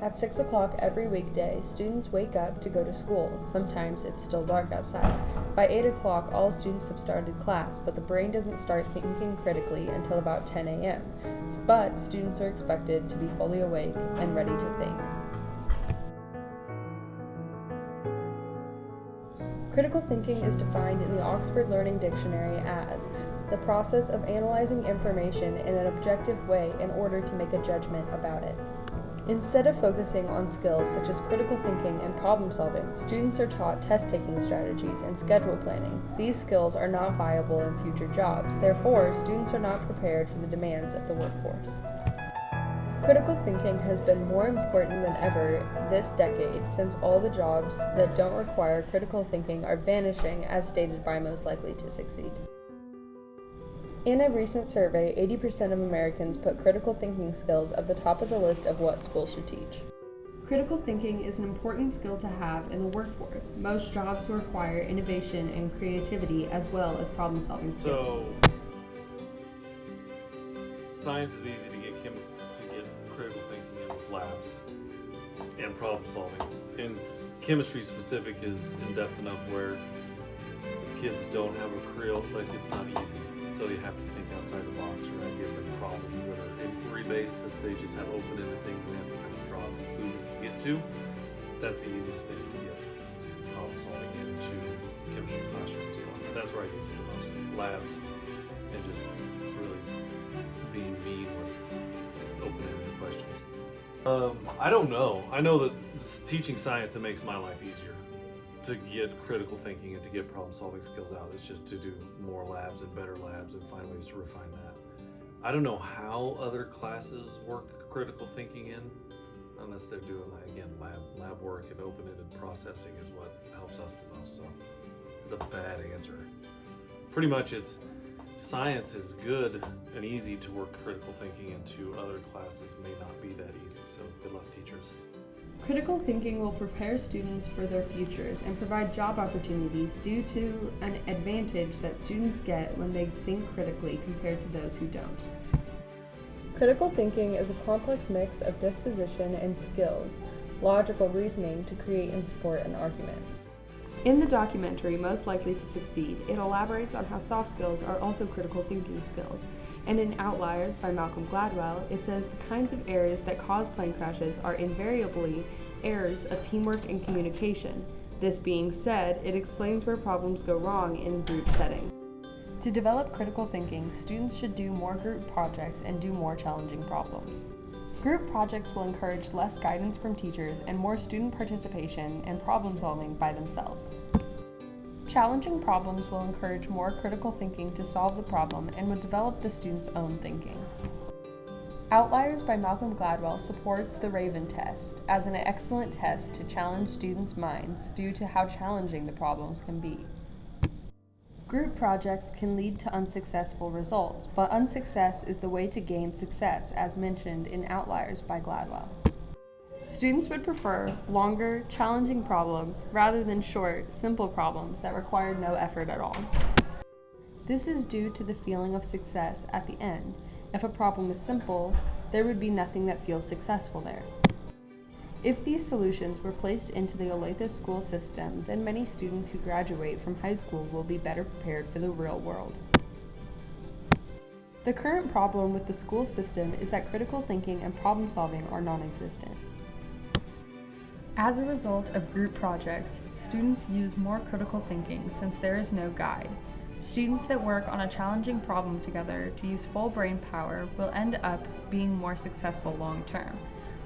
At 6 o'clock every weekday, students wake up to go to school. Sometimes it's still dark outside. By 8 o'clock, all students have started class, but the brain doesn't start thinking critically until about 10 a.m. But students are expected to be fully awake and ready to think. Critical thinking is defined in the Oxford Learning Dictionary as the process of analyzing information in an objective way in order to make a judgment about it. Instead of focusing on skills such as critical thinking and problem solving, students are taught test-taking strategies and schedule planning. These skills are not viable in future jobs, therefore, students are not prepared for the demands of the workforce. Critical thinking has been more important than ever this decade since all the jobs that don't require critical thinking are vanishing as stated by Most Likely to Succeed. In a recent survey, 80% of Americans put critical thinking skills at the top of the list of what schools should teach. Critical thinking is an important skill to have in the workforce. Most jobs require innovation and creativity as well as problem-solving skills. So, science is easy to get critical thinking in with labs and problem solving. And chemistry specific is in depth enough where if kids don't have a creel, it's not easy. So you have to think outside the box, right? Give them problems that are inquiry-based, that they just have open-ended things and have to kind of draw conclusions to get to. That's the easiest thing to get problem solving into chemistry classrooms. So that's where I use the most labs and just really being mean with open-ended questions. I don't know. I know that teaching science, it makes my life easier to get critical thinking and to get problem solving skills out. It's just to do more labs and better labs and find ways to refine that. I don't know how other classes work critical thinking in, unless they're doing lab work, and open-ended processing is what helps us the most. So it's a bad answer. Pretty much science is good and easy to work critical thinking into. Other classes may not be that easy, so good luck, teachers. Critical thinking will prepare students for their futures and provide job opportunities due to an advantage that students get when they think critically compared to those who don't. Critical thinking is a complex mix of disposition and skills, logical reasoning to create and support an argument. In the documentary Most Likely to Succeed, it elaborates on how soft skills are also critical thinking skills. And in Outliers by Malcolm Gladwell, it says the kinds of errors that cause plane crashes are invariably errors of teamwork and communication. This being said, it explains where problems go wrong in a group setting. To develop critical thinking, students should do more group projects and do more challenging problems. Group projects will encourage less guidance from teachers and more student participation and problem solving by themselves. Challenging problems will encourage more critical thinking to solve the problem and would develop the student's own thinking. Outliers by Malcolm Gladwell supports the Raven test as an excellent test to challenge students' minds due to how challenging the problems can be. Group projects can lead to unsuccessful results, but unsuccess is the way to gain success, as mentioned in Outliers by Gladwell. Students would prefer longer, challenging problems rather than short, simple problems that require no effort at all. This is due to the feeling of success at the end. If a problem is simple, there would be nothing that feels successful there. If these solutions were placed into the Olathe school system, then many students who graduate from high school will be better prepared for the real world. The current problem with the school system is that critical thinking and problem solving are non-existent. As a result of group projects, students use more critical thinking since there is no guide. Students that work on a challenging problem together to use full brain power will end up being more successful long term.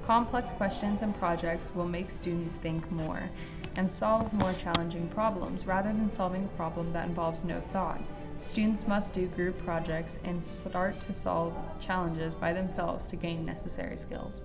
Complex questions and projects will make students think more and solve more challenging problems rather than solving a problem that involves no thought. Students must do group projects and start to solve challenges by themselves to gain necessary skills.